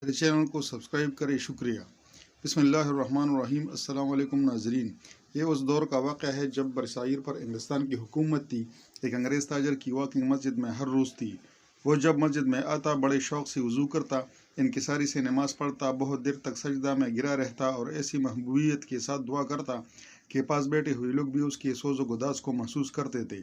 میرے چینل کو سبسکرائب کریں، شکریہ۔ بسم اللہ الرحمن الرحیم۔ السلام علیکم ناظرین، یہ اس دور کا واقعہ ہے جب برصغیر پر انگلستان کی حکومت تھی۔ ایک انگریز تاجر کی واکنگ مسجد میں ہر روز تھی۔ وہ جب مسجد میں آتا بڑے شوق سے وضو کرتا، انکساری سے نماز پڑھتا، بہت دیر تک سجدہ میں گرا رہتا اور ایسی محبوبیت کے ساتھ دعا کرتا کہ پاس بیٹھے ہوئے لوگ بھی اس کے سوز و گداز کو محسوس کرتے تھے۔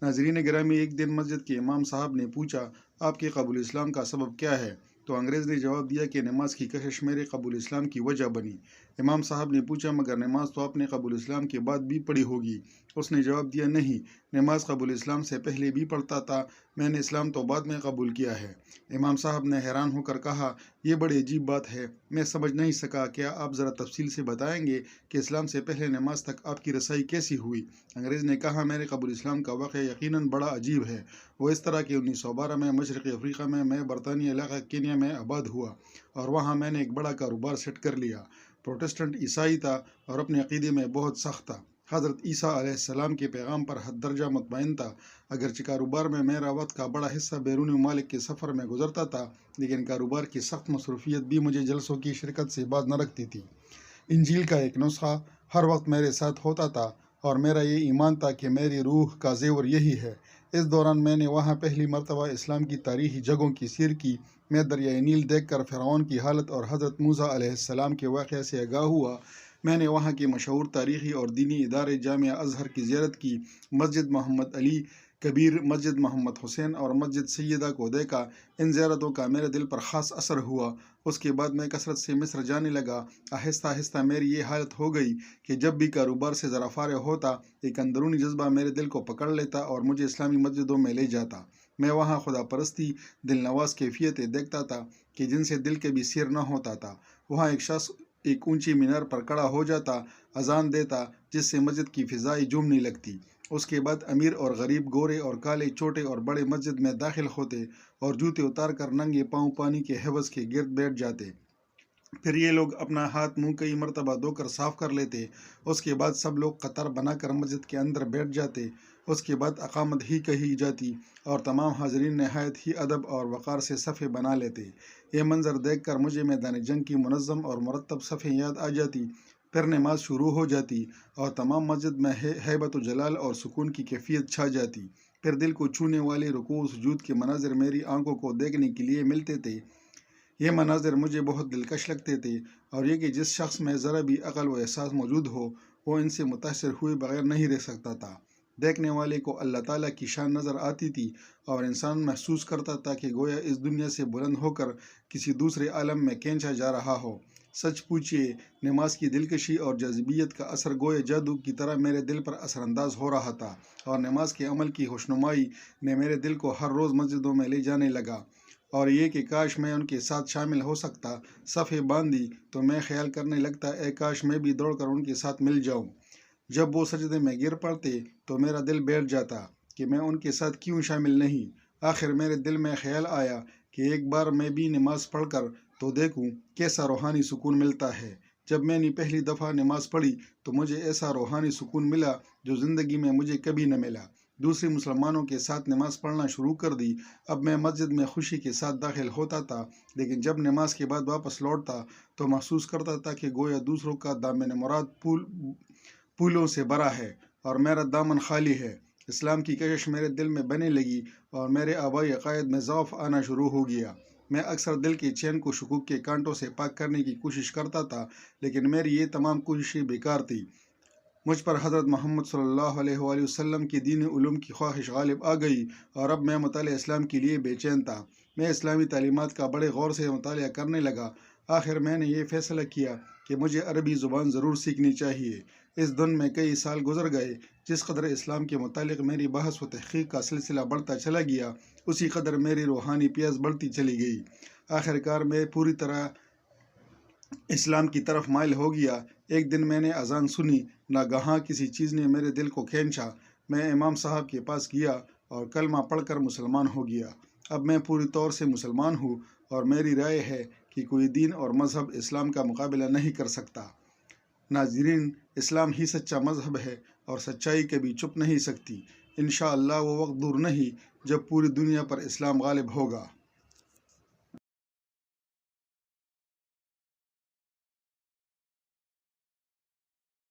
ناظرین گرامی، ایک دن مسجد کے امام صاحب نے پوچھا، آپ کے قبول اسلام کا سبب کیا ہے؟ تو انگریز نے جواب دیا کہ نماز کی کشش میرے قبول اسلام کی وجہ بنی۔ امام صاحب نے پوچھا، مگر نماز تو آپ نے قبول اسلام کے بعد بھی پڑھی ہوگی؟ اس نے جواب دیا، نہیں، نماز قبول اسلام سے پہلے بھی پڑھتا تھا، میں نے اسلام تو بعد میں قبول کیا ہے۔ امام صاحب نے حیران ہو کر کہا، یہ بڑی عجیب بات ہے، میں سمجھ نہیں سکا، کیا آپ ذرا تفصیل سے بتائیں گے کہ اسلام سے پہلے نماز تک آپ کی رسائی کیسی ہوئی؟ انگریز نے کہا، میرے قبول اسلام کا واقعہ یقیناً بڑا عجیب ہے۔ وہ اس طرح کہ 1912 میں مشرقی افریقہ میں برطانوی علاقہ کینیا میں آباد ہوا اور وہاں میں نے ایک بڑا کاروبار سیٹ کر لیا۔ پروٹسٹنٹ عیسائی تھا اور اپنے عقیدے میں بہت سخت تھا۔ حضرت عیسیٰ علیہ السلام کے پیغام پر حد درجہ مطمئن تھا۔ اگرچہ کاروبار میں میرا وقت کا بڑا حصہ بیرون ممالک کے سفر میں گزرتا تھا، لیکن کاروبار کی سخت مصروفیت بھی مجھے جلسوں کی شرکت سے باز نہ رکھتی تھی۔ انجیل کا ایک نسخہ ہر وقت میرے ساتھ ہوتا تھا اور میرا یہ ایمان تھا کہ میری روح کا زیور یہی ہے۔ اس دوران میں نے وہاں پہلی مرتبہ اسلام کی تاریخی جگہوں کی سیر کی۔ میں دریائے نیل دیکھ کر فرعون کی حالت اور حضرت موسیٰ علیہ السلام کے واقعہ سے آگاہ ہوا۔ میں نے وہاں کے مشہور تاریخی اور دینی ادارے جامعہ ازہر کی زیارت کی، مسجد محمد علی کبیر، مسجد محمد حسین اور مسجد سیدہ کو دیکھا۔ ان زیارتوں کا میرے دل پر خاص اثر ہوا۔ اس کے بعد میں کثرت سے مصر جانے لگا۔ آہستہ آہستہ میری یہ حالت ہو گئی کہ جب بھی کاروبار سے ذرا فارغ ہوتا، ایک اندرونی جذبہ میرے دل کو پکڑ لیتا اور مجھے اسلامی مسجدوں میں لے جاتا۔ میں وہاں خدا پرستی، دل نواز کیفیتیں دیکھتا تھا کہ جن سے دل کے بھی سیر نہ ہوتا تھا۔ وہاں ایک شخص ایک اونچی مینار پر کھڑا ہو جاتا، اذان دیتا، جس سے مسجد کی فضائیں جھومنے لگتی۔ اس کے بعد امیر اور غریب، گورے اور کالے، چھوٹے اور بڑے مسجد میں داخل ہوتے اور جوتے اتار کر ننگے پاؤں پانی کے حوض کے گرد بیٹھ جاتے۔ پھر یہ لوگ اپنا ہاتھ منہ کئی مرتبہ دھو کر صاف کر لیتے۔ اس کے بعد سب لوگ قطار بنا کر مسجد کے اندر بیٹھ جاتے۔ اس کے بعد اقامت ہی کہی جاتی اور تمام حاضرین نہایت ہی ادب اور وقار سے صفیں بنا لیتے۔ یہ منظر دیکھ کر مجھے میدان جنگ کی منظم اور مرتب صفیں یاد آ جاتی۔ پھر نماز شروع ہو جاتی اور تمام مسجد میں ہیبت و جلال اور سکون کی کیفیت چھا جاتی۔ پھر دل کو چھونے والے رکوع و سجود کے مناظر میری آنکھوں کو دیکھنے کے لیے ملتے تھے۔ یہ مناظر مجھے بہت دلکش لگتے تھے اور یہ کہ جس شخص میں ذرا بھی عقل و احساس موجود ہو، وہ ان سے متاثر ہوئے بغیر نہیں رہ سکتا تھا۔ دیکھنے والے کو اللہ تعالیٰ کی شان نظر آتی تھی اور انسان محسوس کرتا تھا کہ گویا اس دنیا سے بلند ہو کر کسی دوسرے عالم میں کھینچا جا رہا ہو۔ سچ پوچھیے، نماز کی دلکشی اور جاذبیت کا اثر گویا جادو کی طرح میرے دل پر اثر انداز ہو رہا تھا اور نماز کے عمل کی خوشنمائی نے میرے دل کو ہر روز مسجدوں میں لے جانے لگا۔ اور یہ کہ کاش میں ان کے ساتھ شامل ہو سکتا۔ صفیں باندھی تو میں خیال کرنے لگتا، اے کاش میں بھی دوڑ کر ان کے ساتھ مل جاؤں۔ جب وہ سجدے میں گر پڑتے تو میرا دل بیٹھ جاتا کہ میں ان کے ساتھ کیوں شامل نہیں۔ آخر میرے دل میں خیال آیا کہ ایک بار میں بھی نماز پڑھ کر تو دیکھوں کیسا روحانی سکون ملتا ہے۔ جب میں نے پہلی دفعہ نماز پڑھی تو مجھے ایسا روحانی سکون ملا جو زندگی میں مجھے کبھی نہ ملا۔ دوسرے مسلمانوں کے ساتھ نماز پڑھنا شروع کر دی۔ اب میں مسجد میں خوشی کے ساتھ داخل ہوتا تھا، لیکن جب نماز کے بعد واپس لوٹتا تو محسوس کرتا تھا کہ گویا دوسروں کا دامن مراد پھولوں سے بھرا ہے اور میرا دامن خالی ہے۔ اسلام کی کشش میرے دل میں بننے لگی اور میرے آبائی عقائد میں ضعف آنا شروع ہو گیا۔ میں اکثر دل کے چین کو شکوک کے کانٹوں سے پاک کرنے کی کوشش کرتا تھا، لیکن میری یہ تمام کوششیں بیکار تھی۔ مجھ پر حضرت محمد صلی اللہ علیہ وآلہ وسلم کی دینی علوم کی خواہش غالب آ گئی اور اب میں مطالعہ اسلام کے لیے بے چین تھا۔ میں اسلامی تعلیمات کا بڑے غور سے مطالعہ کرنے لگا۔ آخر میں نے یہ فیصلہ کیا کہ مجھے عربی زبان ضرور سیکھنی چاہیے۔ اس دن میں کئی سال گزر گئے۔ جس قدر اسلام کے متعلق میری بحث و تحقیق کا سلسلہ بڑھتا چلا گیا، اسی قدر میری روحانی پیاس بڑھتی چلی گئی۔ آخر کار میں پوری طرح اسلام کی طرف مائل ہو گیا۔ ایک دن میں نے اذان سنی، ناگہاں کسی چیز نے میرے دل کو کھینچا۔ میں امام صاحب کے پاس گیا اور کلمہ پڑھ کر مسلمان ہو گیا۔ اب میں پوری طور سے مسلمان ہوں اور میری رائے ہے کہ کوئی دین اور مذہب اسلام کا مقابلہ نہیں کر سکتا۔ ناظرین، اسلام ہی سچا مذہب ہے اور سچائی کبھی چھپ نہیں سکتی۔ انشاءاللہ وہ وقت دور نہیں جب پوری دنیا پر اسلام غالب ہوگا۔